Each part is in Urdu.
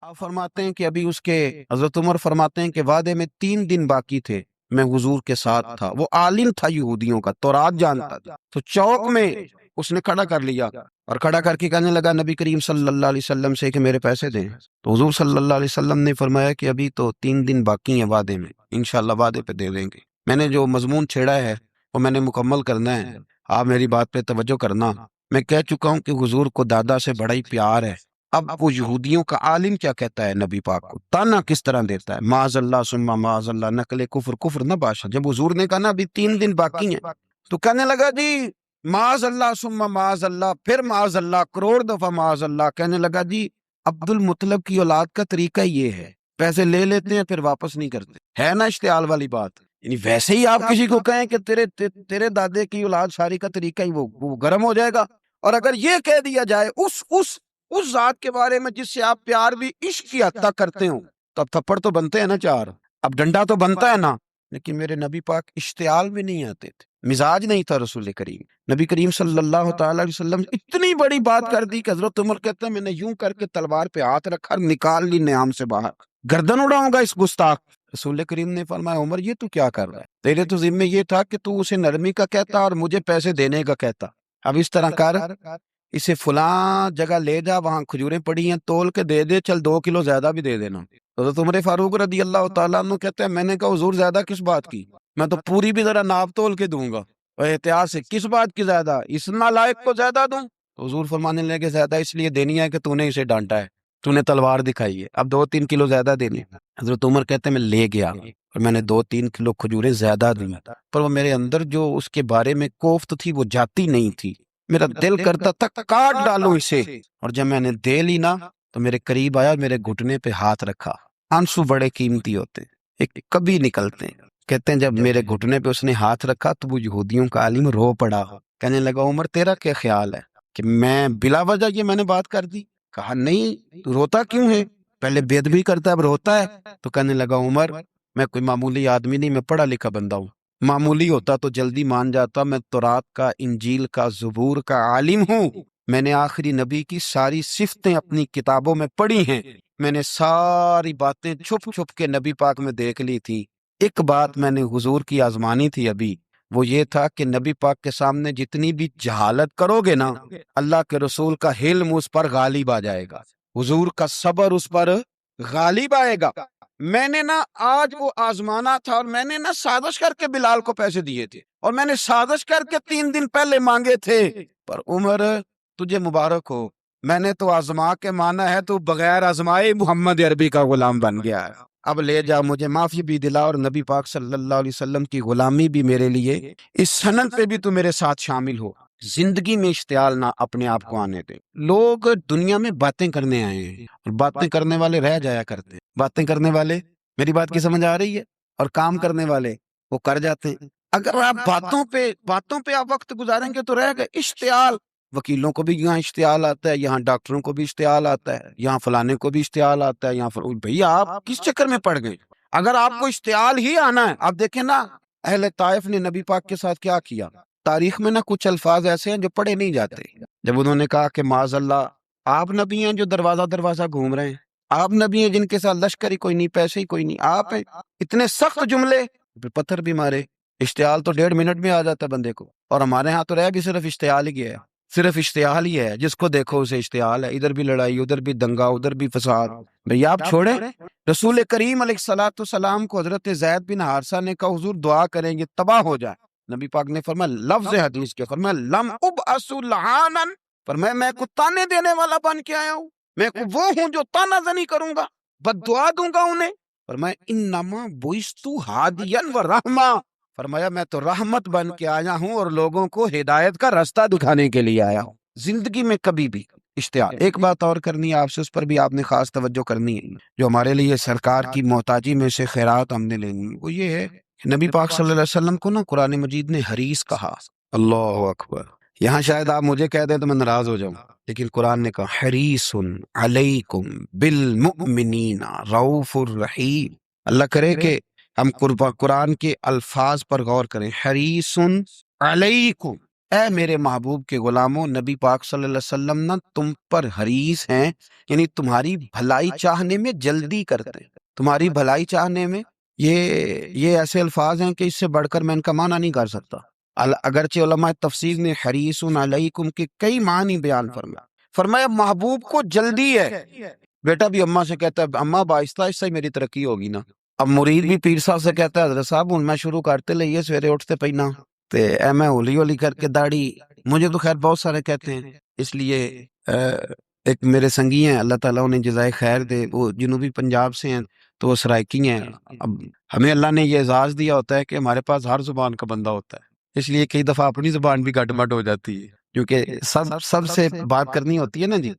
آپ فرماتے ہیں کہ ابھی اس کے حضرت عمر فرماتے ہیں کہ وعدے میں 3 دن باقی تھے، میں حضور کے ساتھ تھا، وہ عالم تھا یہودیوں کا، تورات جانتا تھا، تو چوک میں اس نے کھڑا کر لیا اور کھڑا کر کے کہنے لگا نبی کریم صلی اللہ علیہ وسلم سے کہ میرے پیسے دیں۔ تو حضور صلی اللہ علیہ وسلم نے فرمایا کہ ابھی تو 3 دن باقی ہیں وعدے میں، انشاءاللہ وعدے پہ دے دیں گے۔ میں نے جو مضمون چھیڑا ہے وہ میں نے مکمل کرنا ہے، آپ میری بات پہ توجہ کرنا۔ میں کہہ چکا ہوں کہ حضور کو دادا سے بڑا ہی پیار ہے۔ اب وہ یہودیوں کا عالم کیا کہتا ہے نبی پاک کو، تانا کس طرح دیتا ہے، معاذ اللہ ثم معاذ اللہ، نقل کفر، کفر نہ باشا۔ جب حضور نے کہا نا ابھی 3 دن باقی ہیں تو کہنے لگا جی معاذ اللہ ثم معاذ اللہ، پھر معاذ اللہ، کروڑ دفعہ معاذ اللہ۔ کہنے لگا جی عبد المطلب کی اولاد کا طریقہ یہ ہے، پیسے لے لیتے ہیں پھر واپس نہیں کرتے، ہے نا اشتعال والی بات۔ یعنی ویسے ہی آپ کسی کو کہیں کہ تیرے دادے کی اولاد ساری کا طریقہ ہی وہ گرم ہو جائے گا۔ اور اگر یہ کہہ دیا جائے اس ذات کے بارے میں جس سے آپ پیار بھی عشق کی حد تک کرتے ہو، تو اب تھپڑ تو بنتے ہیں نا 4، اب ڈنڈا تو بنتا ہے نا۔ لیکن میرے نبی پاک اشتعال بھی نہیں آتے تھے، مزاج نہیں تھا رسول کریم۔ نبی کریم صلی اللہ تعالی علیہ وسلم اتنی بڑی بات کر دی کہ حضرت عمر کہتے ہیں میں نے یوں کر کے تلوار پہ ہاتھ رکھا، نکال لی نیام سے باہر، گردن اڑاؤں گا اس گستاخ۔ رسول کریم نے فرمایا عمر یہ تو کیا کر رہا ہے، تیرے تو ذمہ یہ تھا کہ تو اسے نرمی کا کہتا اور مجھے پیسے دینے کا کہتا، اب اس طرح کر، اسے فلاں جگہ لے جا، وہاں کھجوریں پڑی ہیں تول کے دے دے، چل 2 کلو زیادہ بھی دے دینا۔ حضرت عمر فاروق رضی اللہ تعالیٰ عنہ کہتے ہیں میں نے کہا حضور زیادہ کس بات کی، میں تو پوری بھی ذرا ناپ تول کے دوں گا، اور احتیاط سے کس بات کی زیادہ، اس نالائق کو زیادہ دوں؟ تو حضور فرمانے لگے زیادہ اس لیے دینی ہے کہ تو نے اسے ڈانٹا ہے، تو نے تلوار دکھائی ہے، اب 2-3 کلو زیادہ دینی۔ حضرت عمر کہتے ہیں میں لے گیا اور میں نے 2-3 کلو کھجوریں زیادہ دی، پر وہ میرے اندر جو اس کے بارے میں کوفت تھی وہ جاتی نہیں تھی، میرا دل کرتا تھا کاٹ ڈالوں اسے، اور جب میں نے دے لی نا تو میرے قریب آیا، میرے گھٹنے پہ ہاتھ رکھا۔ آنسو بڑے قیمتی ہوتے ہیں، ایک کبھی نکلتے ہیں۔ کہتے ہیں جب میرے گھٹنے پہ اس نے ہاتھ رکھا تو وہ یہودیوں کا عالم رو پڑا، کہنے لگا عمر تیرا کیا خیال ہے کہ میں بلا وجہ یہ میں نے بات کر دی؟ کہا نہیں، تو روتا کیوں ہے، پہلے بے ادبی کرتا ہے اب روتا ہے؟ تو کہنے لگا عمر میں کوئی معمولی آدمی نہیں، میں پڑھا لکھا بندہ ہوں، معمولی ہوتا تو جلدی مان جاتا، میں تورات کا، انجیل کا، زبور کا عالم ہوں، میں نے آخری نبی کی ساری صفتیں اپنی کتابوں میں پڑھی ہیں، میں نے ساری باتیں چھپ چھپ کے نبی پاک میں دیکھ لی تھی۔ ایک بات میں نے حضور کی آزمانی تھی ابھی، وہ یہ تھا کہ نبی پاک کے سامنے جتنی بھی جہالت کرو گے نا، اللہ کے رسول کا حلم اس پر غالب آ جائے گا، حضور کا صبر اس پر غالب آئے گا۔ میں نے نا آج وہ آزمانا تھا، اور میں نے نا سازش کر کے بلال کو پیسے دیے تھے، اور میں نے سازش کر کے 3 دن پہلے مانگے تھے، پر عمر تجھے مبارک ہو، میں نے تو آزما کے مانا ہے، تو بغیر آزمائے محمد عربی کا غلام بن گیا ہے، اب لے جا، مجھے معافی بھی دلا، اور نبی پاک صلی اللہ علیہ وسلم کی غلامی بھی میرے لیے، اس سنت پہ بھی تو میرے ساتھ شامل ہو۔ زندگی میں اشتعال نہ اپنے آپ کو آنے دے۔ لوگ دنیا میں باتیں کرنے آئے ہیں، اور باتیں کرنے والے رہ جایا کرتے ہیں، باتیں کرنے والے، میری بات کی سمجھ آ رہی ہے، اور کام کرنے والے وہ کر جاتے ہیں۔ اگر آپ باتوں پہ آپ وقت گزاریں گے تو رہ گئے۔ اشتعال، وکیلوں کو بھی یہاں اشتعال آتا ہے، یہاں ڈاکٹروں کو بھی اشتعال آتا ہے، یہاں فلانے کو بھی اشتعال آتا ہے، یہاں بھئی آپ کس چکر میں پڑ گئے؟ اگر آپ کو اشتعال ہی آنا ہے، آپ دیکھیں نا اہل طائف نے نبی پاک کے ساتھ کیا کیا۔ تاریخ میں نا کچھ الفاظ ایسے ہیں جو پڑھے نہیں جاتے۔ جب انہوں نے کہا کہ معاذ اللہ، آپ نبی ہیں جو دروازہ دروازہ گھوم رہے ہیں، آپ نبی ہیں جن کے ساتھ لشکر ہی کوئی نہیں، پیسے ہی کوئی نہیں، آپ ہیں، اتنے سخت جملے، پھر پتھر بھی مارے۔ اشتعال تو 1.5 منٹ میں آ جاتا ہے بندے کو، اور ہمارے ہاں تو رہ بھی صرف اشتعال ہی گیا ہے، صرف اشتعال ہی ہے، جس کو دیکھو اسے اشتعال ہے، ادھر بھی لڑائی، ادھر بھی دنگا، ادھر بھی فساد۔ بھئی آپ چھوڑیں۔ رسول کریم علیہ الصلوۃ والسلام کو حضرت زید بن حارثہ نے کہا حضور دعا کریں گے تباہ ہو جائے، نبی پاک نے فرمایا لفظ حدیث کے، فرمایا لم ابعث لعانا، فرمایا میں کو تانے دینے والا بن کے آیا ہوں، میں کو وہ ہوں جو تانا زنی کروں گا، بد دعا دوں گا انہیں۔ فرمایا انما بعثت ہادیا و رحمہ، فرمایا میں تو رحمت بن کے آیا ہوں اور لوگوں کو ہدایت کا راستہ دکھانے کے لیے آیا ہوں۔ زندگی میں کبھی بھی اشتعال۔ ایک بات اور کرنی ہے آپ سے، اس پر بھی آپ نے خاص توجہ کرنی ہے، جو ہمارے لیے سرکار کی محتاجی میں سے خیرات ہم نے لینی ہے، وہ یہ ہے کہ نبی پاک صلی اللہ علیہ وسلم کو نا قرآن مجید نے حریص کہا۔ اللہ اکبر۔ یہاں شاید آپ مجھے کہہ دیں تو میں ناراض ہو جاؤں، لیکن قرآن نے کہا حریص علیکم بالمؤمنین رؤوف الرحیم۔ اللہ کرے کہ ہم قرآن کے الفاظ پر غور کریں، حریص علیکم، اے میرے محبوب کے غلاموں، نبی پاک صلی اللہ علیہ وسلم نا تم پر حریص ہیں، یعنی تمہاری بھلائی چاہنے میں جلدی کرتے ہیں، تمہاری بھلائی چاہنے میں۔ یہ ایسے الفاظ ہیں کہ اس سے بڑھ کر میں ان کا معنی نہیں کر سکتا۔ اگرچہ علماء تفسیر نے حریص علیکم کے کئی معنی بیان فرمایا محبوب کو جلدی ہے۔ بیٹا بھی اماں سے کہتا ہے اماں آہستہ آہستہ ہی میری ترقی ہوگی نا، اب مرید بھی پیر صاحب سے کہتا ہے حضرت صاحب ہوں میں شروع کرتے لئیے سویرے اٹھتے پہنا تے اے میں ہولی ہولی کر کے داڑھی، مجھے تو خیر بہت سارے کہتے ہیں، اس لیے ایک میرے سنگی ہیں اللہ تعالیٰ انہیں جزائے خیر دے، وہ جنوبی پنجاب سے ہیں تو وہ سرائکی ہیں۔ اب ہمیں اللہ نے یہ اعزاز دیا ہوتا ہے کہ ہمارے پاس ہر زبان کا بندہ ہوتا ہے، اس لیے کئی دفعہ اپنی زبان بھی گڈ مڈ ہو جاتی ہے کیونکہ سب سے بات کرنی ہوتی ہے نا جی۔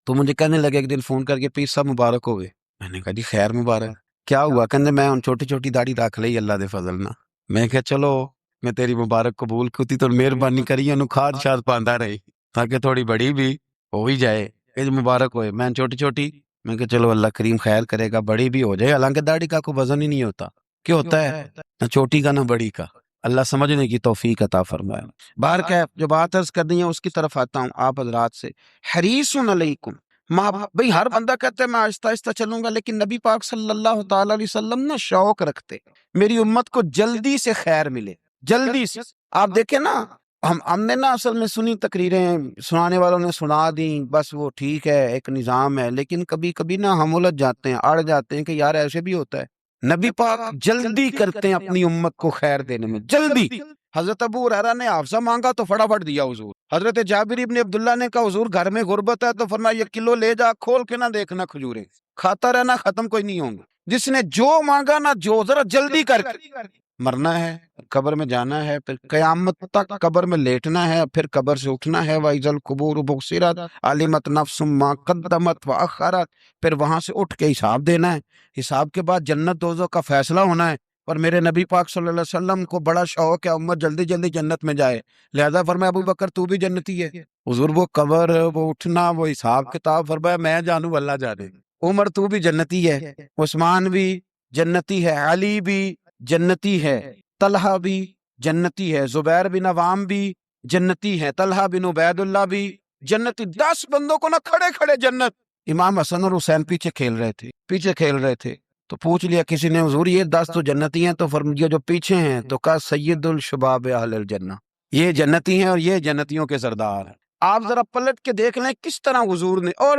تو مجھے کہنے لگے ایک دن فون کر کے پیر صاحب مبارک ہو گئے، میں نے کہا جی خیر مبارک، کیا ہوا؟ کہنے میں ان چھوٹی چھوٹی داڑھی رکھ لئی اللہ دے فضل نہ۔ میں کہا چلو میں تیری مبارک قبول کتی تو مہربانی کری انہوں کھاد شاد پاندا رہی تاکہ تھوڑی بڑی بھی ہو ہی جائے کہ مبارک ہوئے۔ میں چھوٹی چھوٹی میں کہ چلو اللہ کریم خیر کرے گا بڑی بھی ہو جائے، حالانکہ داڑھی کا کوئی وزن ہی نہیں ہوتا، کیا ہوتا ہے نہ چھوٹی کا نہ بڑی کا، اللہ سمجھنے کی توفیق عطا فرمائے۔ باہر کا جو بات عرض کر دی ہے اس کی طرف آتا ہوں آپ حضرات سے۔ حریص علیکم، بھئی ہر بندہ کہتا ہے میں آہستہ آہستہ چلوں گا، لیکن نبی پاک صلی اللہ تعالی علیہ وسلم نے شوق رکھتے میری امت کو جلدی سے خیر ملے، جلدی سے۔ آپ دیکھیں نا ہم نے نا اصل میں سنی تقریریں، سنانے والوں نے سنا دیں، بس وہ ٹھیک ہے ایک نظام ہے، لیکن کبھی کبھی نا ہم الجھ جاتے ہیں، اڑ جاتے ہیں کہ یار ایسے بھی ہوتا ہے۔ نبی پاک جلدی کرتے ہیں اپنی امت کو خیر دینے میں، جلدی۔ حضرت ابو ہریرہ نے حافظہ مانگا تو فٹافٹ دیا حضور۔ حضرت جابر ابن عبداللہ نے کہا حضور گھر میں غربت ہے تو فرمایا یہ کلو لے جا، کھول کے نہ دیکھنا کھجوریں، کھاتا رہنا ختم کوئی نہیں ہوں گے۔ جس نے جو مانگا نا جو ذرا جلدی کر کے، مرنا ہے قبر میں جانا ہے، پھر قیامت تک قبر میں لیٹنا ہے، پھر قبر سے اٹھنا ہے، وَإِذَا الْقُبُورُ بُعْثِرَتْ عَلِمَتْ نَفْسٌ مَا قَدَّمَتْ وَأَخَّرَتْ، پھر وہاں سے اٹھ کے حساب دینا ہے، حساب کے بعد جنت دوزخ کا فیصلہ ہونا ہے۔ اور میرے نبی پاک صلی اللہ علیہ وسلم کو بڑا شوق ہے امت جلدی جلدی جنت میں جائے، لہذا فرمایا ابو بکر تو بھی جنتی ہے۔ حضور وہ قبر، وہ اٹھنا، وہ حساب کتاب، فرمایا میں جانوں اللہ جانے۔ عمر تو بھی جنتی ہے، عثمان بھی جنتی ہے، علی بھی جنتی ہے، طلحہ بھی جنتی ہے، زبیر بن عوام بھی جنتی ہے، طلحہ بن عبید اللہ بھی جنتی۔ 10 بندوں کو نہ کھڑے کھڑے جنت۔ امام حسن اور حسین پیچھے کھیل رہے تھے تو پوچھ لیا کسی نے حضور یہ 10 تو جنتی ہیں، تو فرمایا جو پیچھے ہیں تو کہا سید الشباب اہل الجنہ، یہ جنتی ہیں اور یہ جنتیوں کے سردار ہیں۔ آپ ذرا پلٹ کے دیکھ لیں کس طرح حضور نے، اور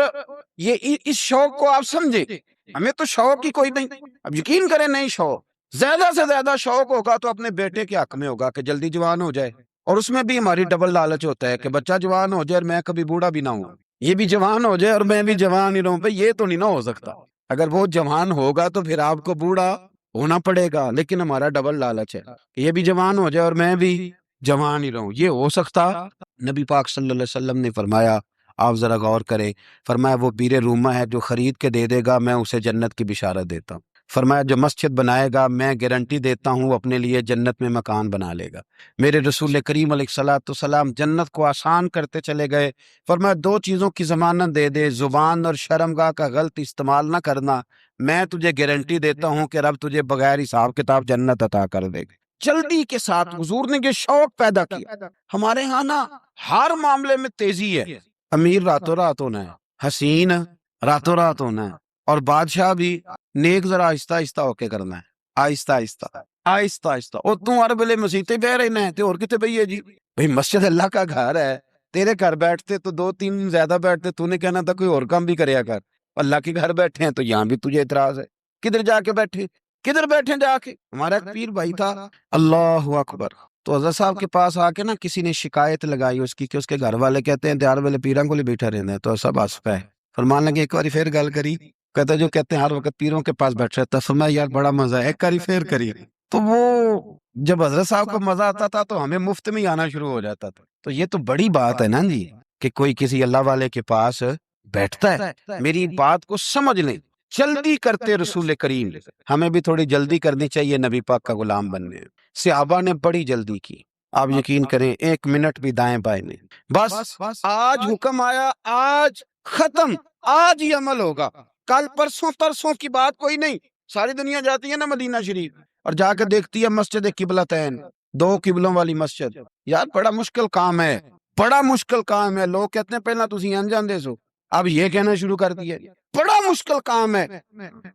یہ اس شوق کو آپ سمجھیں، ہمیں تو شوق ہی کوئی نہیں، اب یقین کریں نہیں شوق، زیادہ سے زیادہ شوق ہوگا تو اپنے بیٹے کے حق میں ہوگا کہ جلدی جوان ہو جائے، اور اس میں بھی ہماری ڈبل لالچ ہوتا ہے کہ بچہ جوان ہو جائے اور میں کبھی بوڑھا بھی نہ ہوں، یہ بھی جوان ہو جائے اور میں بھی جوان ہی رہوں، بھئی یہ تو نہیں نہ ہو سکتا۔ اگر وہ جوان ہوگا تو پھر آپ کو بوڑھا ہونا پڑے گا، لیکن ہمارا ڈبل لالچ ہے کہ یہ بھی جوان ہو جائے اور میں بھی جوان ہی رہوں، یہ ہو سکتا؟ نبی پاک صلی اللہ علیہ وسلم نے فرمایا، آپ ذرا غور کریں، فرمایا وہ بیر رومہ ہے جو خرید کے دے دے گا میں اسے جنت کی بشارت دیتا ہوں۔ فرمایا جو مسجد بنائے گا میں گارنٹی دیتا ہوں اپنے لیے جنت میں مکان بنا لے گا۔ میرے رسول کریم علیہ الصلوۃ والسلام جنت کو آسان کرتے چلے گئے، فرمایا 2 چیزوں کی ضمانت دے دے، زبان اور شرمگاہ کا غلط استعمال نہ کرنا، میں تجھے گارنٹی دیتا ہوں کہ رب تجھے بغیر حساب کتاب جنت عطا کر دے گا۔ جلدی کے ساتھ حضور نے یہ شوق پیدا کیا۔ ہمارے ہاں نا ہر معاملے میں تیزی ہے، امیر راتوں رات ہونا ہے، حسین راتوں رات ہونا ہے، اور بادشاہ بھی نیک ذرا آہستہ آہستہ ہو کے کرنا ہے، آہستہ آہستہ آہستہ آہستہ۔ اور تم ہر ویلے مسیطے پہ رہنا ہے تو اور کتے بھئی ہے جی، بھئی مسجد اللہ کا گھر ہے، تیرے گھر بیٹھتے تو 2-3 زیادہ بیٹھتے، تو نے کہنا تھا کوئی اور کام بھی کریا کر، اللہ کے گھر بیٹھے ہیں تو یہاں بھی تجھے اعتراض ہے، کدھر جا کے بیٹھے، کدھر بیٹھے جا کے۔ ہمارا ایک پیر بھائی تھا، اللہ اکبر، تو حضرت صاحب کے پاس آ کے نا کسی نے شکایت لگائی اس کی کہ اس کے گھر والے کہتے ہیں دیار والے پیروں کو لے بیٹھا رہنا ہے، تو سب ہنس پہ فرمان لگے ایک بار پھر گل کری، کہتا جو کہتے ہیں ہر وقت پیروں کے پاس بیٹھ رہتا، فرمایا یار بڑا مزہ ہے، ایک بار پھر کری۔ تو وہ جب حضرت صاحب کو مزہ آتا تھا تو ہمیں مفت میں ہی آنا شروع ہو جاتا تھا۔ تو یہ تو بڑی بات ہے نا جی کہ کوئی کسی اللہ والے کے پاس بیٹھتا ہے۔ میری بات کو سمجھ لیں، جلدی کرتے رسول کریم، ہمیں بھی تھوڑی جلدی کرنی چاہیے نبی پاک کا غلام بننے۔ صحابہ نے بڑی جلدی کی، آپ یقین کریں 1 منٹ بھی دائیں بائیں نہیں، بس آج حکم آیا، آج ختم، آج ہی عمل ہوگا، کل پرسوں ترسوں کی بات کوئی نہیں۔ ساری دنیا جاتی ہے نا مدینہ شریف اور جا کے دیکھتی ہے مسجد قبلتین، دو قبلوں والی مسجد. یار بڑا مشکل کام ہے, بڑا مشکل کام ہے. لوگ کہتے ہیں پہلا تسی انجان دے سو, اب یہ کہنا شروع کر دیا بڑا مشکل کام ہے.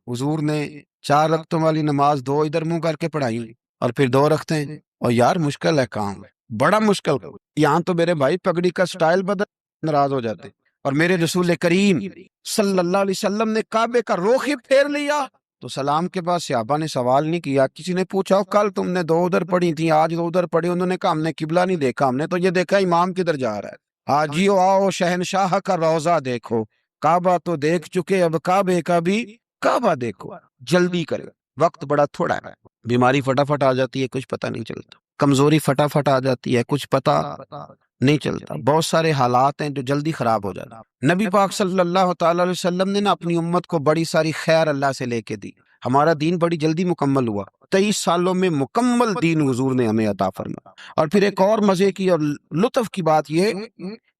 حضور نے 4 رکعتوں والی نماز 2 ادھر منہ کر کے پڑھائی اور پھر 2 رکھتے ہیں. اور یار مشکل ہے کام, بڑا مشکل. یہاں تو میرے بھائی پگڑی کا سٹائل بدل ناراض ہو جاتے. اور میرے رسول کریم صلی اللہ علیہ وسلم نے کعبے کا رخ ہی پھیر لیا تو سلام کے بعد صحابہ نے سوال نہیں کیا. کسی نے پوچھا کل تم نے 2 ادھر پڑھی تھی, آج 2 ادھر پڑھی. انہوں نے کہا ہم نے قبلہ نہیں دیکھا, ہم نے تو یہ دیکھا امام کدھر جا رہا ہے. حاجیو آؤ شہنشاہ کا روضہ دیکھو, کعبہ تو دیکھ چکے اب کعبے کا بھی کعبہ دیکھو. جلدی کرے, وقت بڑا تھوڑا ہے. بیماری فٹافٹ آ جاتی ہے, کچھ پتہ نہیں چلتا. کمزوری فٹافٹ آ جاتی ہے, کچھ پتہ نہیں چلتا. بہت سارے حالات ہیں جو جلدی خراب ہو جاتے ہیں. نبی پاک صلی اللہ تعالی علیہ وسلم نے نا اپنی امت کو بڑی ساری خیر اللہ سے لے کے دی. ہمارا دین بڑی جلدی مکمل ہوا. 23 سالوں میں مکمل دین حضور نے ہمیں عطا فرمایا. اور پھر ایک اور مزے کی اور لطف کی بات یہ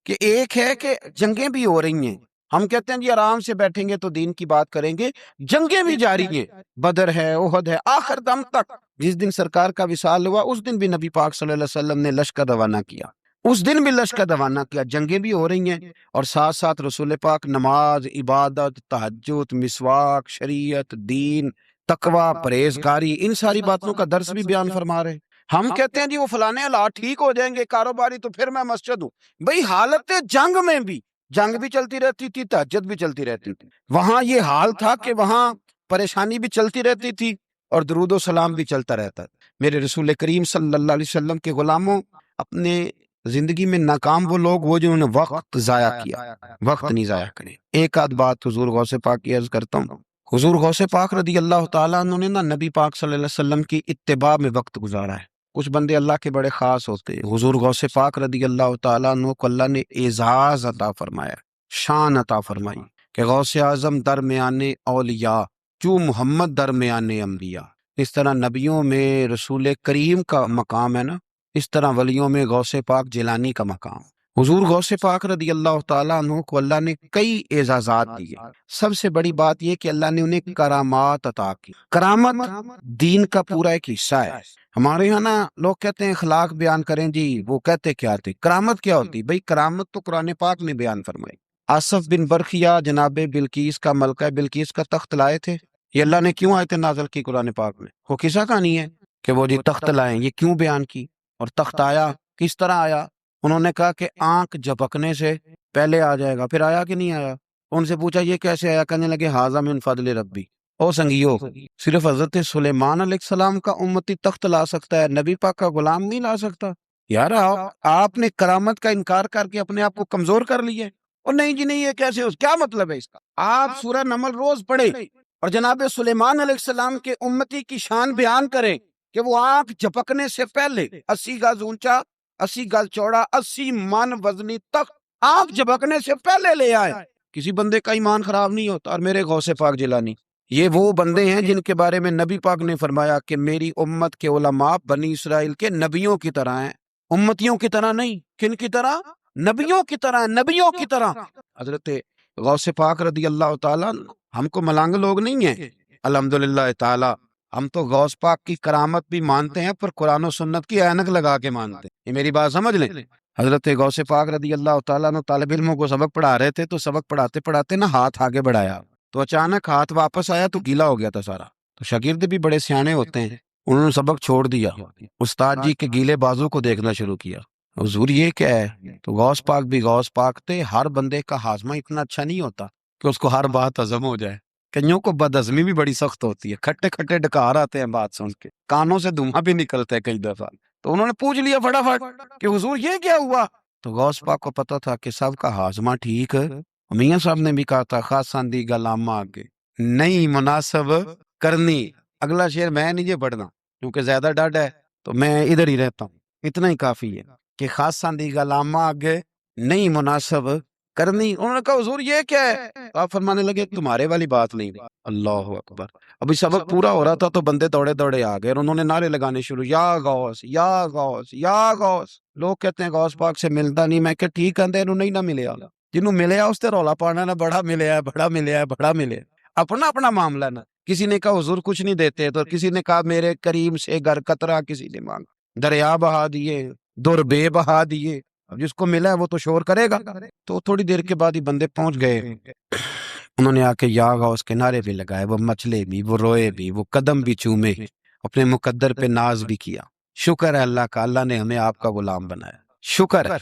کہ ایک ہے کہ جنگیں بھی ہو رہی ہیں. ہم کہتے ہیں جی آرام سے بیٹھیں گے تو دین کی بات کریں گے, جنگیں بھی جاری ہیں. بدر ہے, احد ہے, آخر دم تک. جس دن سرکار کا وصال ہوا اس دن بھی نبی پاک صلی اللہ علیہ وسلم نے لشکر روانہ کیا, اس دن بھی لشکر روانہ کیا. جنگیں بھی ہو رہی ہیں اور ساتھ ساتھ رسول پاک نماز, عبادت, تہجد, مسواک, شریعت, دین, تقوی, پرہیزگاری, ان ساری باتوں کا درس بھی بیان فرما رہے ہیں. ہم کہتے ہیں جی وہ فلانے حالات ٹھیک ہو جائیں گے کاروباری تو پھر میں مسجد ہوں. بھئی حالت جنگ میں بھی جنگ بھی چلتی رہتی تھی, تہجد بھی چلتی رہتی تھی. وہاں یہ حال تھا کہ وہاں پریشانی بھی چلتی رہتی تھی اور درود و سلام بھی چلتا رہتا. میرے رسول کریم صلی اللہ علیہ وسلم کے غلاموں, اپنے زندگی میں ناکام وہ لوگ وہ جنہوں نے وقت ضائع کیا, وقت نہیں ضائع کریں. ایک آدھ بات حضور غوث پاک کی عرض کرتا ہوں. حضور غوث پاک رضی اللہ تعالیٰ عنہ نے نا نبی پاک صلی اللہ علیہ وسلم کی اتباع میں وقت گزارا ہے. کچھ بندے اللہ کے بڑے خاص ہوتے ہیں. حضور غوث پاک رضی اللہ تعالیٰ عنہ کو اللہ نے اعزاز عطا فرمایا, شان عطا فرمائی کہ غوث اعظم درمیان اولیاء جو محمد درمیان انبیاء. اس طرح نبیوں میں رسول کریم کا مقام ہے نا, اس طرح ولیوں میں غوث پاک جیلانی کا مقام. حضور غوث پاک رضی اللہ تعالیٰ عنہ کو اللہ نے کئی اعزازات دیے. سب سے بڑی بات یہ کہ اللہ نے انہیں کرامات عطا کی. کرامت دین کا پورا ایک حصہ ہے. ہمارے یہاں نا لوگ کہتے ہیں اخلاق بیان کریں جی, وہ کہتے کیا تھے کرامت کیا ہوتی. بھئی کرامت تو قرآن پاک نے بیان فرمائی. آصف بن برخیا جناب بلقیس کا, ملکہ بلقیس کا تخت لائے تھے. یہ اللہ نے کیوں آیت نازل کی قرآن پاک میں؟ وہ قصہ کہانی ہے کہ وہ جی تخت لائیں, یہ کیوں بیان کی. اور تخت آیا, کس طرح آیا؟ انہوں نے کہا کہ آنکھ جھپکنے سے پہلے آ جائے گا. پھر آیا کہ نہیں آیا؟ ان سے پوچھا یہ کیسے آیا؟ کہنے لگے ہاذا من فضل ربی. او سنگیو, صرف حضرت سلیمان علیہ السلام کا امتی تخت لا سکتا ہے, نبی پاک کا غلام نہیں لا سکتا. یار آپ نے کرامت کا انکار کر کے اپنے آپ کو کمزور کر لیا ہے. اور نہیں جی نہیں, یہ کیسے, کیا مطلب ہے اس کا؟ آپ سورہ نمل روز پڑھیں اور جناب سلیمان علیہ السلام کے امتی کی شان بیان کریں کہ وہ آنکھ جھپکنے سے پہلے 80 گز اونچا, 80 گز چوڑا, 80 من وزنی تخت آنکھ جھپکنے سے پہلے لے آئے. کسی بندے کا ایمان خراب نہیں ہوتا. اور میرے غوث پاک جیلانی یہ وہ بندے ہیں جن کے بارے میں نبی پاک نے فرمایا کہ میری امت کے علماء بنی اسرائیل کے نبیوں کی طرح ہیں, امتیوں کی طرح نہیں. کن کی طرح؟ نبیوں کی طرح, نبیوں کی طرح. حضرت غوث پاک رضی اللہ تعالیٰ, ہم کو ملانگ لوگ نہیں ہیں الحمدللہ تعالیٰ. ہم تو غوث پاک کی کرامت بھی مانتے ہیں پر قرآن و سنت کی اینک لگا کے مانتے ہیں. یہ میری بات سمجھ لیں. حضرت غوث پاک رضی اللہ تعالیٰ نے طالب علموں کو سبق پڑھا رہے تھے, تو سبق پڑھاتے پڑھاتے نا ہاتھ آگے بڑھایا, تو اچانک ہاتھ واپس آیا تو گیلا ہو گیا تھا سارا. تو شاگرد بھی بڑے سیانے ہوتے ہیں, انہوں نے سبق چھوڑ دیا, استاد جی کے گیلے بازو کو دیکھنا شروع کیا. حضور یہ کیا ہے؟ تو غوث پاک بھی غوث پاک تھے. ہر بندے کا ہاضمہ اتنا اچھا نہیں ہوتا کہ اس کو ہر بات ہضم ہو جائے. کئیوں کو بد ہضمی بھی بڑی سخت ہوتی ہے, کھٹے کھٹے ڈکار آتے ہیں بات سن کے, کانوں سے دھواں بھی نکلتا ہے کئی دفعہ. تو انہوں نے پوچھ لیا فٹافٹ کہ حضور یہ کیا ہوا؟ تو غوث پاک کو پتا تھا کہ سب کا ہاضمہ ٹھیک ہے. میاں صاحب نے بھی کہا تھا خاصاندی گلامہ آگے نہیں مناسب کرنی. اگلا شعر میں نہیں یہ پڑھنا کیونکہ زیادہ ڈاڈ ہے, تو میں ادھر ہی رہتا ہوں. اتنا ہی کافی ہے کہ خاصاندی گلامہ آگے نہیں مناسب کرنی. انہوں نے کہا حضور یہ کیا ہے؟ آپ فرمانے لگے تمہارے والی بات نہیں. اللہ اکبر. ابھی سبق پورا ہو رہا تھا تو بندے دوڑے دوڑے آ گئے اور انہوں نے نعرے لگانے شروع, یا غوث یا غوث یا غوث. لوگ کہتے ہیں غوث پاک سے ملتا نہیں. میں کہ ٹھیک ہے, انہوں نہیں نہ ملے آ, جنہوں ملے آ اس تے رولا پانا نا بڑا ملے ہے, بڑا ملے ہے, بڑا ملے. اپنا اپنا معاملہ نا. کسی نے کہا حضور کچھ نہیں دیتے, تو کسی نے کہا میرے کریم سے گر قطرہ کسی نے مانگا. دریا بہا دیے، در بے بہا دیے، اب جس کو ملا ہے وہ تو شور کرے گا۔ تو تھوڑی دیر کے بعد ہی بندے پہنچ گئے، انہوں نے آ کے یا غوث کے نعرے بھی لگائے، وہ مچلے بھی، وہ روئے بھی، وہ قدم بھی چومے، اپنے مقدر پہ ناز بھی کیا۔ شکر ہے اللہ کا، اللہ نے ہمیں آپ کا غلام بنایا، شکر ہے۔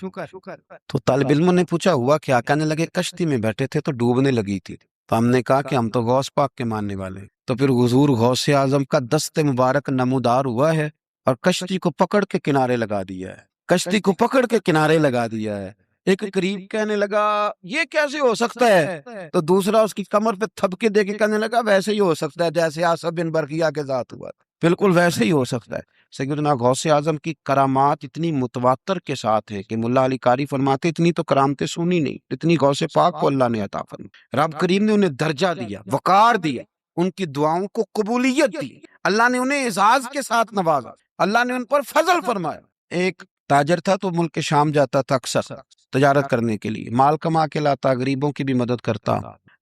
تو طالب علموں نے پوچھا ہوا کیا؟ کہنے لگے کشتی میں بیٹھے تھے تو ڈوبنے لگی تھی، تو ہم نے کہا کہ ہم تو غوث پاک کے ماننے والے ہیں۔ تو پھر حضور غوث اعظم کا دست مبارک نمودار ہوا ہے اور کشتی کو پکڑ کے کنارے لگا دیا ہے، کشتی کو پکڑ کے کنارے لگا دیا ہے۔ ایک قریب کہنے لگا یہ کیسے ہو سکتا ہے؟ تو دوسرا اس کی کمر پہ تھپکے دے کے کہنے لگا ویسے ہی ہو سکتا ہے جیسے آصف بن برقیہ کے ذات ہوا تھا، بالکل ویسے ہی ہو سکتا ہے۔ سیدنا غوث اعظم کی کرامات اتنی متواتر کے ساتھ ہے کہ ملا علی قاری فرماتے اتنی تو کرامتیں سنی نہیں اتنی غوث پاک کو اللہ نے عطا فرمائی۔ رب کریم نے انہیں درجہ دیا، وقار دیا، ان کی دعاؤں کو قبولیت دی، اللہ نے انہیں اعزاز کے ساتھ نوازا، اللہ نے ان پر فضل فرمایا۔ ایک تاجر تھا تو ملک شام جاتا تھا اکثر تجارت کرنے کے لیے، مال کما کے لاتا، غریبوں کی بھی مدد کرتا،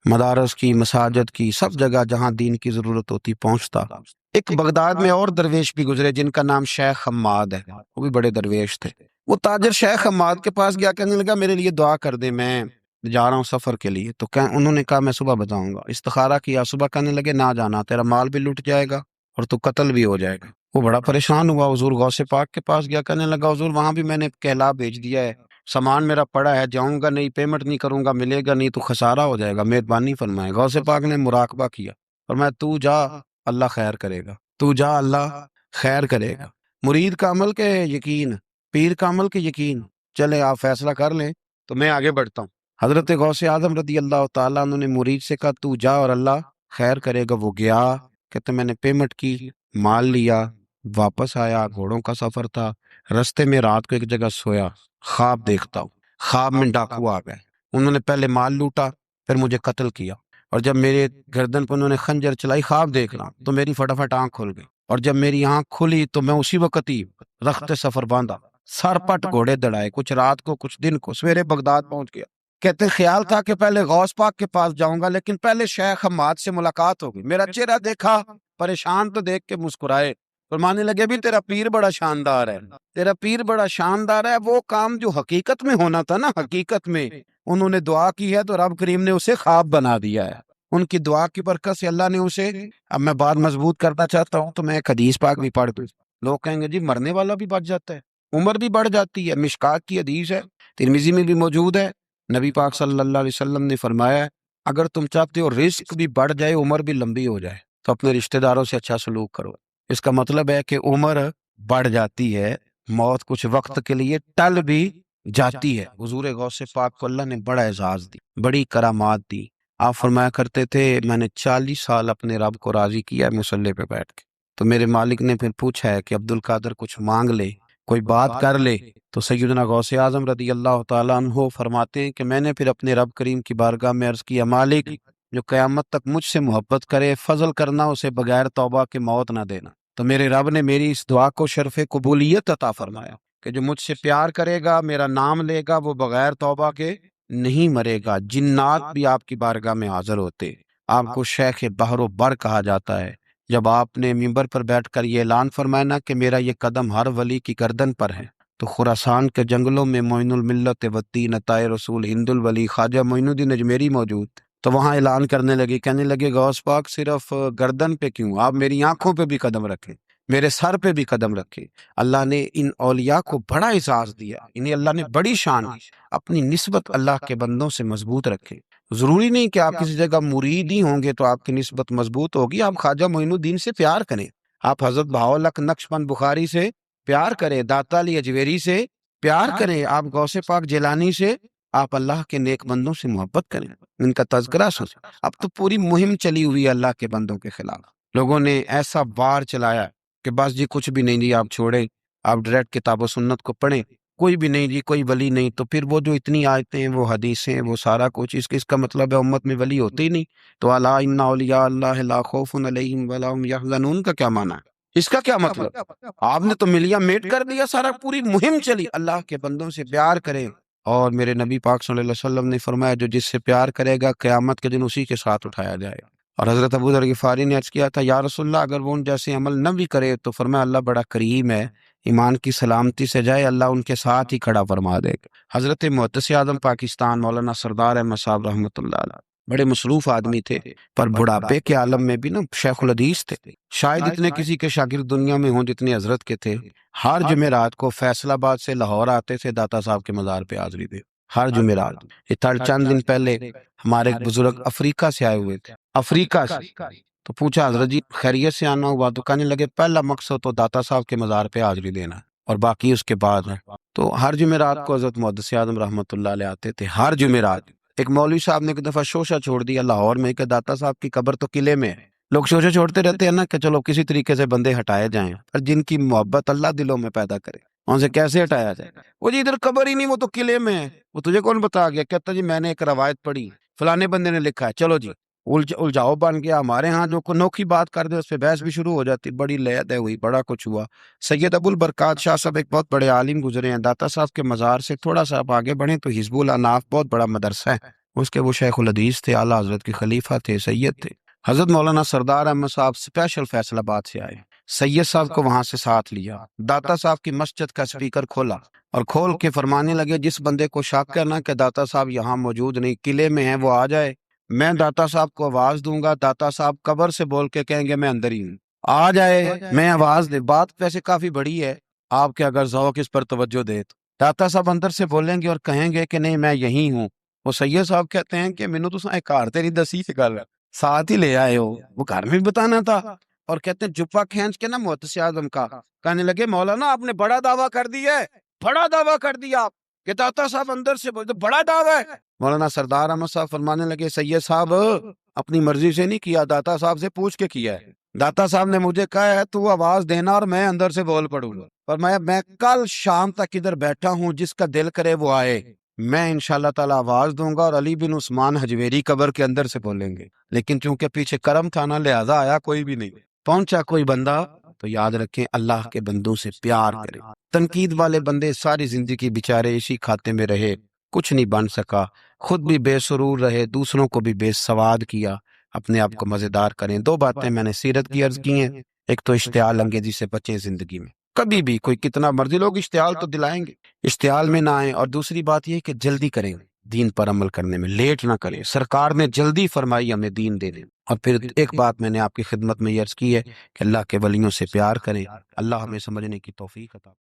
مدارس کی، مساجد کی، سب جگہ جہاں دین کی ضرورت ہوتی پہنچتا۔ ایک بغداد میں اور درویش بھی گزرے جن کا نام شیخ حماد ہے، وہ بھی بڑے درویش تھے۔ وہ تاجر شیخ حماد کے پاس گیا، کہنے لگا میرے لیے دعا کر دے، میں جا رہا ہوں سفر کے لیے۔ تو انہوں نے کہا میں صبح بتاؤں گا۔ استخارہ کیا، صبح کہنے لگے نہ جانا، تیرا مال بھی لٹ جائے گا اور تو قتل بھی ہو جائے گا۔ وہ بڑا پریشان ہوا، حضور غوث پاک کے پاس گیا، کہنے لگا حضور وہاں بھی میں نے کہلا بھیج دیا ہے، سامان میرا پڑا ہے، جاؤں گا نہیں، پیمنٹ نہیں کروں گا، ملے گا نہیں تو خسارہ ہو جائے گا، مہربانی فرمائے۔ غوث پاک نے مراقبہ کیا اور میں تو جا اللہ خیر کرے گا، تو جا اللہ خیر کرے گا۔ مرید کا عمل کے یقین، پیر کا عمل کے یقین، چلے آپ فیصلہ کر لیں تو میں آگے بڑھتا ہوں۔ حضرت غوث اعظم رضی اللہ تعالیٰ عنہ نے مرید سے کہا تو جا اور اللہ خیر کرے گا۔ وہ گیا، کہتے میں نے پیمنٹ کی، مال لیا، واپس آیا، گھوڑوں کا سفر تھا، رستے میں رات کو ایک جگہ سویا، خواب دیکھتا ہوں، خواب میں ڈاکو آ گئے، انہوں نے پہلے مال لوٹا، پھر مجھے قتل کیا، اور جب میرے گردن پہ انہوں نے خنجر چلائی، خواب دیکھ رہا تو میری فٹافٹ آنکھ کھل گئی، اور جب میری آنکھ کھلی تو میں اسی وقت ہی رخت سفر باندھا، سر پٹ گھوڑے دڑائے، کچھ رات کو کچھ دن کو، سویرے بغداد پہنچ گیا۔ کہتے خیال تھا کہ پہلے غوث پاک کے پاس جاؤں گا، لیکن پہلے شیخ حماد سے ملاقات ہو گئی، میرا چہرہ دیکھا، پریشان تو دیکھ کے مسکرائے، فرمانے لگے بھی تیرا پیر بڑا شاندار ہے، تیرا پیر بڑا شاندار ہے، وہ کام جو حقیقت میں ہونا تھا نا، حقیقت میں انہوں نے دعا کی ہے تو رب کریم نے اسے خواب بنا دیا ہے، ان کی دعا کی برکت سے اللہ نے اسے۔ اب میں بات مضبوط کرنا چاہتا ہوں تو میں ایک حدیث پاک بھی پڑھ دوں۔ لوگ کہیں گے جی مرنے والا بھی بچ جاتا ہے، عمر بھی بڑھ جاتی ہے، مشکات کی حدیث ہے، ترمذی میں بھی موجود ہے، نبی پاک صلی اللہ علیہ وسلم نے فرمایا ہے اگر تم چاہتے ہو رزق بھی بڑھ جائے، عمر بھی لمبی ہو جائے، تو اپنے رشتہ داروں سے اچھا سلوک کرو۔ اس کا مطلب ہے کہ عمر بڑھ جاتی ہے، موت کچھ وقت کے لیے ٹل بھی جاتی ہے۔ حضور غوث پاک کو اللہ نے بڑا اعزاز دی، بڑی کرامات دی۔ آپ فرمایا کرتے تھے میں نے 40 سال اپنے رب کو راضی کیا ہے مصلی پہ بیٹھ کے، تو میرے مالک نے پھر پوچھا ہے کہ عبد القادر کچھ مانگ لے، کوئی بات کر لے، تو سیدنا غوث اعظم رضی اللہ تعالیٰ عنہ فرماتے ہیں کہ میں نے پھر اپنے رب کریم کی بارگاہ میں عرض کیا مالک جو قیامت تک مجھ سے محبت کرے، فضل کرنا اسے بغیر توبہ کے موت نہ دینا۔ تو میرے رب نے میری اس دعا کو شرف قبولیت عطا فرمایا کہ جو مجھ سے پیار کرے گا، میرا نام لے گا، وہ بغیر توبہ کے نہیں مرے گا۔ جنات بھی آپ کی بارگاہ میں حاضر ہوتے، آپ کو شیخ بحر و بر کہا جاتا ہے۔ جب آپ نے منبر پر بیٹھ کر یہ اعلان فرمایا نا کہ میرا یہ قدم ہر ولی کی گردن پر ہے، تو خراسان کے جنگلوں میں معین الملت والدین عطائے رسول ہند الولی خواجہ معین الدین اجمیری موجود، تو وہاں اعلان کرنے لگے، کہنے لگے غوث پاک صرف گردن پہ کیوں، آپ میری آنکھوں پہ بھی قدم رکھیں، میرے سر پہ بھی قدم رکھے۔ اللہ نے ان اولیاء کو بڑا اعزاز دیا، انہیں اللہ نے بڑی شان دی، اپنی نسبت اللہ کے بندوں سے مضبوط رکھے۔ ضروری نہیں کہ آپ کسی جگہ مرید ہی ہوں گے تو آپ کی نسبت مضبوط ہوگی، آپ خواجہ معین الدین سے پیار کریں، آپ حضرت بہاءالحق نقشبند بخاری سے پیار کریں، داتا علی اجویری سے پیار کریں، آپ غوث پاک جیلانی سے، آپ اللہ کے نیک بندوں سے محبت کریں، ان کا تذکرہ سنیں۔ اب تو پوری مہم چلی ہوئی ہے اللہ کے بندوں کے خلاف، لوگوں نے ایسا وار چلایا کہ بس جی کچھ بھی نہیں جی، آپ چھوڑیں، آپ ڈائریکٹ کتاب و سنت کو پڑھیں، کوئی بھی نہیں جی، کوئی ولی نہیں، تو پھر وہ جو اتنی آیتیں ہیں، وہ حدیثیں، وہ سارا کچھ، اس کا مطلب ہے امت میں ولی ہوتے ہی نہیں۔ تو الا ان اولیاء اللہ لا خوف علیہم ولا هم یحزنون کا کیا معنی ہے؟ اس کا کیا مطلب؟ آپ نے تو ملیا میٹ کر دیا، سارا پوری مہم چلی، اللہ کے بندوں سے پیار کریں، اور میرے نبی پاک صلی اللہ علیہ وسلم نے فرمایا جو جس سے پیار کرے گا قیامت کے دن اسی کے ساتھ اٹھایا جائے گا۔ اور حضرت ابوذر غفاری نے عرض کیا تھا یا رسول اللہ اگر وہ ان جیسے عمل نہ بھی کرے تو فرمایا اللہ بڑا کریم ہے، ایمان کی سلامتی سے جائے، اللہ ان کے ساتھ ہی کھڑا فرما دے گا۔ حضرت محدث اعظم پاکستان مولانا سردار احمد صاحب رحمۃ اللہ علیہ بڑے مصروف آدمی تھے، پر بڑھاپے کے عالم میں بھی نا شیخ الحدیث تھے۔ شاید اتنے کسی کے شاگرد دنیا میں ہوں جتنے حضرت کے تھے۔ ہر جمعرات کو فیصل آباد سے لاہور آتے تھے داتا صاحب کے مزار پہ حاضری دے، ہر جمعرات۔ یہ چند دن پہلے ہمارے ایک بزرگ افریقہ سے آئے ہوئے تھے، افریقہ سے، تو پوچھا حضرت جی خیریت سے آنا ہوا؟ تو کہنے لگے پہلا مقصد تو داتا صاحب کے مزار پہ حاضری دینا ہے اور باقی اس کے بعد ہے۔ تو ہر جمعرات کو حضرت محدث اعظم رحمۃ اللہ علیہ آتے تھے، ہر جمعرات۔ ایک مولوی صاحب نے ایک دفعہ شوشہ چھوڑ دیا لاہور میں کہ داتا صاحب کی قبر تو قلعے میں ہے۔ لوگ شوشہ چھوڑتے رہتے ہیں نا کہ چلو کسی طریقے سے بندے ہٹائے جائیں، پر جن کی محبت اللہ دلوں میں پیدا کرے ان سے کیسے ہٹایا جائے؟ وہ جی ادھر قبر ہی نہیں، وہ تو قلعے میں ہے۔ وہ تجھے کون بتا گیا؟ کہتا جی میں نے ایک روایت پڑھی، فلانے بندے نے لکھا ہے، چلو جی الجھاؤ بن گیا۔ ہمارے ہاں جو کوئی نوکھی بات کر دے اس پہ بحث بھی شروع ہو جاتی، بڑی لے دے ہوئی، بڑا کچھ ہوا۔ سید ابو البرکات شاہ صاحب ایک بہت بڑے عالم گزرے ہیں، داتا صاحب کے مزار سے تھوڑا سا آپ آگے بڑھیں تو حزب الاناف بہت بڑا مدرسہ ہے، اس کے وہ شیخ الحدیث تھے، اعلیٰ حضرت کے خلیفہ تھے، سید تھے۔ حضرت مولانا سردار احمد صاحب اسپیشل فیصل آباد سے آئے، سید صاحب کو وہاں سے ساتھ لیا، داتا صاحب کی مسجد کا اسپیکر کھولا اور کھول کے فرمانے لگے جس بندے کو شک ہے نا کہ داتا صاحب یہاں موجود نہیں، قلعے میں ہیں، وہ آ جائے، میں داتا صاحب کو آواز دوں گا، داتا صاحب قبر سے بول کے کہیں گے میں اندر ہی ہوں، آ جائے، میں آواز دے۔ بات ویسے کافی بڑی ہے، آپ کے اگر ذوق اس پر توجہ دے تو داتا صاحب اندر سے بولیں گے اور کہیں گے کہ نہیں میں یہی ہوں۔ وہ سید صاحب کہتے ہیں کہ مینوں تو ایک گھر تیری دسی سے گل ساتھ ہی لے آئے ہو، وہ گھر میں بھی بتانا تھا۔ اور کہتے ہیں جبہ کھینچ کے نا محدث اعظم کا، کہنے لگے مولانا آپ نے بڑا دعویٰ کر دیا ہے، بڑا دعویٰ کر دیا کہ داتا صاحب اندر سے بولتے بڑا دعویٰ ہے۔ مولانا سردار احمد صاحب فرمانے لگے سید صاحب اپنی مرضی سے نہیں کیا، داتا صاحب سے پوچھ کے کیا ہے۔ داتا صاحب نے مجھے کہا ہے تو آواز دینا اور میں اندر سے بول پڑوں گا، پر میں کل شام تک ادھر بیٹھا ہوں، جس کا دل کرے وہ آئے، میں انشاءاللہ تعالی آواز دوں گا اور علی بن عثمان حجویری قبر کے اندر سے بولیں گے، لیکن چونکہ پیچھے کرم تھا نا لہذا آیا کوئی بھی نہیں، پہنچا کوئی بندہ۔ تو یاد رکھیں اللہ کے بندوں سے پیار کریں۔ تنقید والے بندے ساری زندگی بیچارے اسی کھاتے میں رہے، کچھ نہیں بن سکا، خود بھی بے سرور رہے، دوسروں کو بھی بے سواد کیا۔ اپنے آپ کو مزیدار کریں۔ دو باتیں میں نے سیرت کی عرض کی ہیں، ایک تو اشتعال انگیزی سے بچیں زندگی میں، کبھی بھی کوئی کتنا مرضی لوگ اشتعال تو دلائیں گے، اشتعال میں نہ آئیں۔ اور دوسری بات یہ کہ جلدی کریں، دین پر عمل کرنے میں لیٹ نہ کریں، سرکار نے جلدی فرمائی ہمیں دین دینے۔ اور پھر ایک بات میں نے آپ کی خدمت میں یہ عرض کی ہے کہ اللہ کے ولیوں سے پیار کریں، اللہ ہمیں سمجھنے کی توفیق عطا